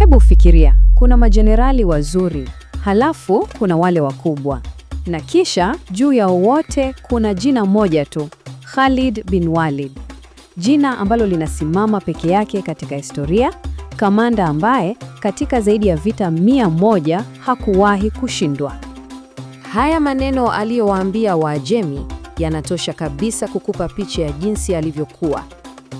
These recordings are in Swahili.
Hebu fikiria, kuna majenerali wazuri, halafu kuna wale wakubwa, na kisha juu ya wote kuna jina moja tu, Khalid bin Walid. Jina ambalo linasimama peke yake katika historia, kamanda ambaye katika zaidi ya vita 100 hakuwahi kushindwa. Haya maneno aliyowaambia Waajemi yanatosha kabisa kukupa picha ya jinsi alivyokuwa.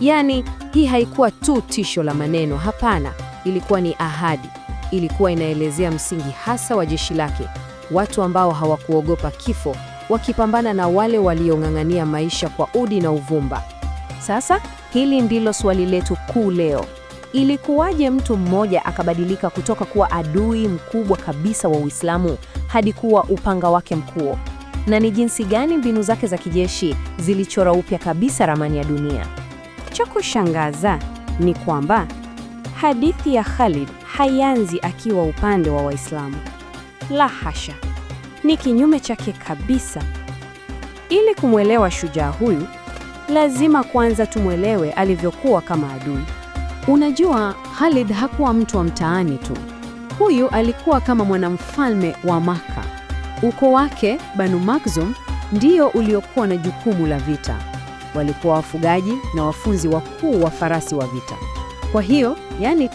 Yaani, hii haikuwa tu tisho la maneno, hapana. Ilikuwa ni ahadi. Ilikuwa inaelezea msingi hasa wa jeshi lake, watu ambao hawakuogopa kifo, wakipambana na wale waliong'ang'ania maisha kwa udi na uvumba. Sasa, hili ndilo swali letu kuu leo. Ilikuwaje mtu mmoja akabadilika kutoka kuwa adui mkubwa kabisa wa Uislamu hadi kuwa upanga wake mkuu? Na ni jinsi gani mbinu zake za kijeshi zilichora upya kabisa ramani ya dunia? Cha kushangaza ni kwamba hadithi ya Khalid haianzi akiwa upande wa Waislamu. La hasha, ni kinyume chake kabisa. Ili kumwelewa shujaa huyu, lazima kwanza tumwelewe alivyokuwa kama adui. Unajua, Khalid hakuwa mtu wa mtaani tu. Huyu alikuwa kama mwanamfalme wa Makka. Ukoo wake, Banu Makhzum, ndio uliokuwa na jukumu la vita. Walikuwa wafugaji na wafunzi wakuu wa farasi wa vita. Kwa hiyo,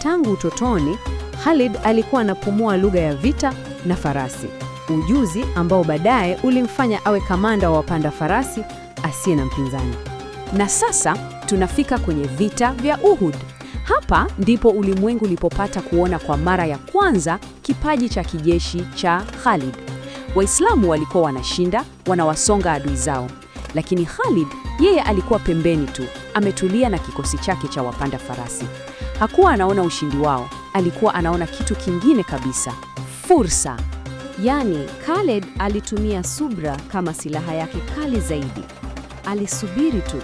tangu utotoni, Khalid alikuwa anapumua lugha ya vita na farasi, ujuzi ambao baadaye ulimfanya awe kamanda wa wapanda farasi asiye na mpinzani. Na sasa tunafika kwenye vita vya Uhud. Hapa ndipo ulimwengu ulipopata kuona kwa mara ya kwanza kipaji cha kijeshi cha Khalid. Waislamu walikuwa wanashinda, wanawasonga adui zao, lakini Khalid yeye alikuwa pembeni tu, ametulia na kikosi chake cha wapanda farasi. Hakuwa anaona ushindi wao, alikuwa anaona kitu kingine kabisa, fursa. Khalid alitumia subra kama silaha yake kali zaidi. Alisubiri tu,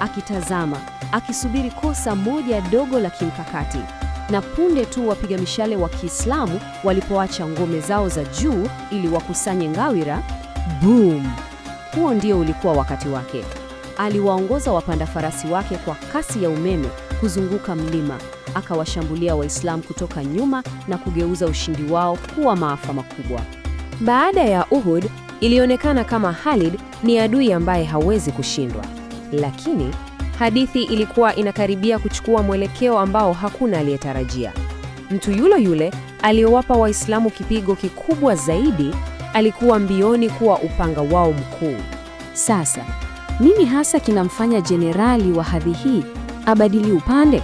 akitazama, akisubiri kosa moja dogo la kimkakati. Na punde tu wapiga mishale wa Kiislamu walipoacha ngome zao za juu ili wakusanye ngawira, boom! Huo ndio ulikuwa wakati wake. Aliwaongoza wapanda farasi wake kwa kasi ya umeme kuzunguka mlima, akawashambulia Waislamu kutoka nyuma na kugeuza ushindi wao kuwa maafa makubwa. Baada ya Uhud, ilionekana kama Khalid ni adui ambaye hawezi kushindwa. Lakini hadithi ilikuwa inakaribia kuchukua mwelekeo ambao hakuna aliyetarajia. Mtu yule aliyowapa Waislamu kipigo kikubwa zaidi alikuwa mbioni kuwa upanga wao mkuu. Sasa, nini hasa kinamfanya jenerali wa hadhi hii abadili upande?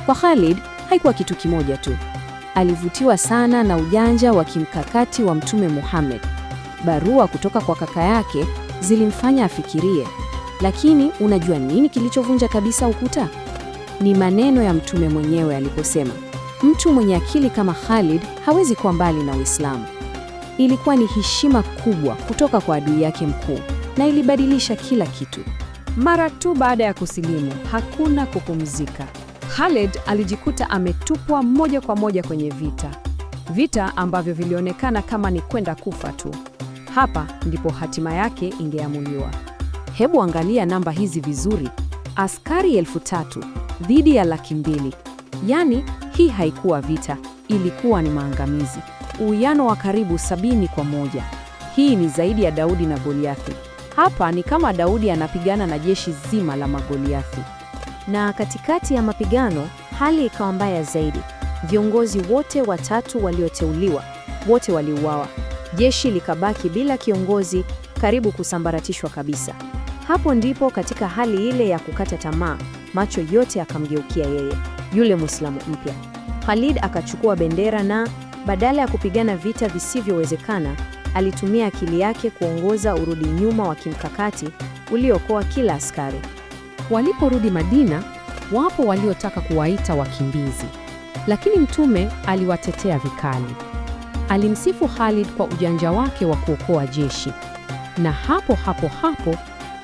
Kwa Khalid haikuwa kitu kimoja tu. Alivutiwa sana na ujanja wa kimkakati wa Mtume Muhammad. Barua kutoka kwa kaka yake zilimfanya afikirie. Lakini unajua nini kilichovunja kabisa ukuta? Ni maneno ya Mtume mwenyewe aliposema, mtu mwenye akili kama Khalid hawezi kuwa mbali na Uislamu. Ilikuwa ni heshima kubwa kutoka kwa adui yake mkuu, na ilibadilisha kila kitu. Mara tu baada ya kusilimu, hakuna kupumzika. Khalid alijikuta ametupwa moja kwa moja kwenye vita ambavyo vilionekana kama ni kwenda kufa tu. Hapa ndipo hatima yake ingeamuliwa. Hebu angalia namba hizi vizuri. Askari 3,000 dhidi ya 200,000. Hii haikuwa vita, ilikuwa ni maangamizi. Uwiano wa karibu 70-1. Hii ni zaidi ya Daudi na Goliathi. Hapa ni kama Daudi anapigana na jeshi zima la Magoliathi. Na katikati ya mapigano, hali ikawa mbaya zaidi. Viongozi wote watatu walioteuliwa, wote waliuawa. Jeshi likabaki bila kiongozi, karibu kusambaratishwa kabisa. Hapo ndipo katika hali ile ya kukata tamaa, macho yote akamgeukia yeye, yule Muislamu mpya. Khalid akachukua bendera na badala ya kupigana vita visivyowezekana, alitumia akili yake kuongoza urudi nyuma wa kimkakati uliokoa kila askari. Waliporudi Madina, wapo waliotaka kuwaita wakimbizi, lakini Mtume aliwatetea vikali. Alimsifu Khalid kwa ujanja wake wa kuokoa jeshi, na hapo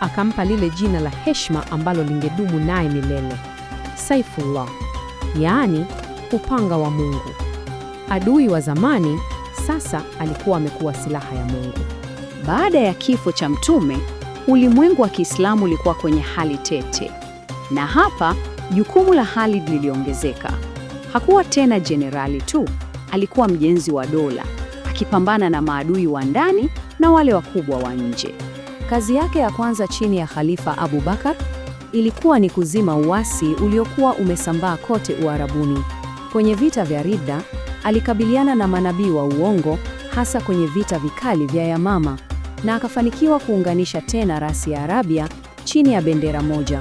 akampa lile jina la heshima ambalo lingedumu naye milele, Saifullah, yaani upanga wa Mungu. Adui wa zamani sasa alikuwa amekuwa silaha ya Mungu. Baada ya kifo cha Mtume, ulimwengu wa Kiislamu ulikuwa kwenye hali tete, na hapa jukumu la Khalid liliongezeka. Hakuwa tena jenerali tu, alikuwa mjenzi wa dola, akipambana na maadui wa ndani na wale wakubwa wa nje. Kazi yake ya kwanza chini ya Khalifa Abu Bakar ilikuwa ni kuzima uasi uliokuwa umesambaa kote Uarabuni. Kwenye vita vya Ridda, alikabiliana na manabii wa uongo, hasa kwenye vita vikali vya Yamama, na akafanikiwa kuunganisha tena rasi ya Arabia chini ya bendera moja.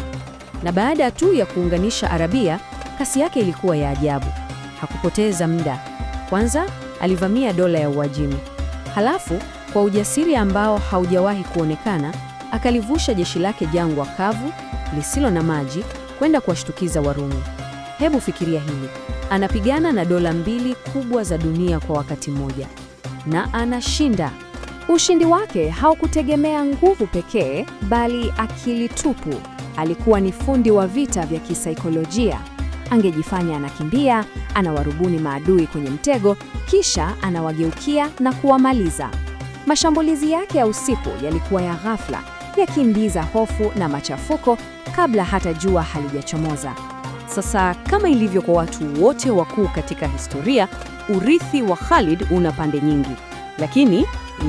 Na baada tu ya kuunganisha Arabia, kasi yake ilikuwa ya ajabu. Hakupoteza muda. Kwanza alivamia dola ya Uajemi. Halafu kwa ujasiri ambao haujawahi kuonekana, akalivusha jeshi lake jangwa kavu lisilo na maji kwenda kuwashtukiza Warumi. Hebu fikiria hili. Anapigana na dola mbili kubwa za dunia kwa wakati mmoja. Na anashinda. Ushindi wake haukutegemea nguvu pekee, bali akili tupu. Alikuwa ni fundi wa vita vya kisaikolojia. Angejifanya anakimbia, anawarubuni maadui kwenye mtego, kisha anawageukia na kuwamaliza. Mashambulizi yake ya usiku yalikuwa ya ghafla, yakimbiza hofu na machafuko kabla hata jua halijachomoza. Sasa kama ilivyo kwa watu wote wakuu katika historia, urithi wa Khalid una pande nyingi. Lakini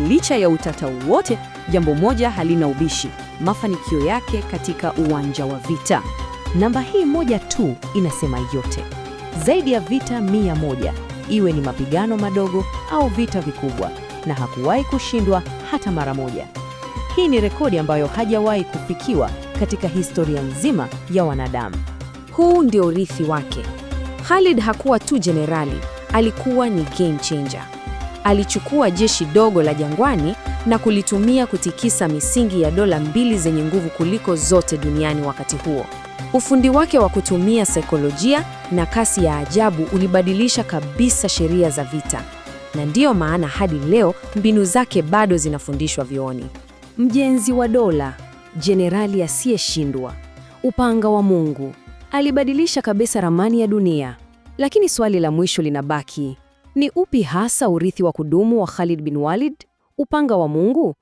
licha ya utata wote, jambo moja halina ubishi: mafanikio yake katika uwanja wa vita. Namba hii moja tu inasema yote. Zaidi ya vita 100, iwe ni mapigano madogo au vita vikubwa, na hakuwahi kushindwa hata mara moja. Hii ni rekodi ambayo hajawahi kufikiwa katika historia nzima ya wanadamu. Huu ndio urithi wake. Khalid hakuwa tu jenerali, alikuwa ni game changer. Alichukua jeshi dogo la jangwani na kulitumia kutikisa misingi ya dola mbili zenye nguvu kuliko zote duniani wakati huo. Ufundi wake wa kutumia saikolojia na kasi ya ajabu ulibadilisha kabisa sheria za vita. Na ndiyo maana hadi leo mbinu zake bado zinafundishwa vyuoni. Mjenzi wa dola, jenerali asiyeshindwa, upanga wa Mungu. Alibadilisha kabisa ramani ya dunia. Lakini swali la mwisho linabaki. Ni upi hasa urithi wa kudumu wa Khalid bin Walid? Upanga wa Mungu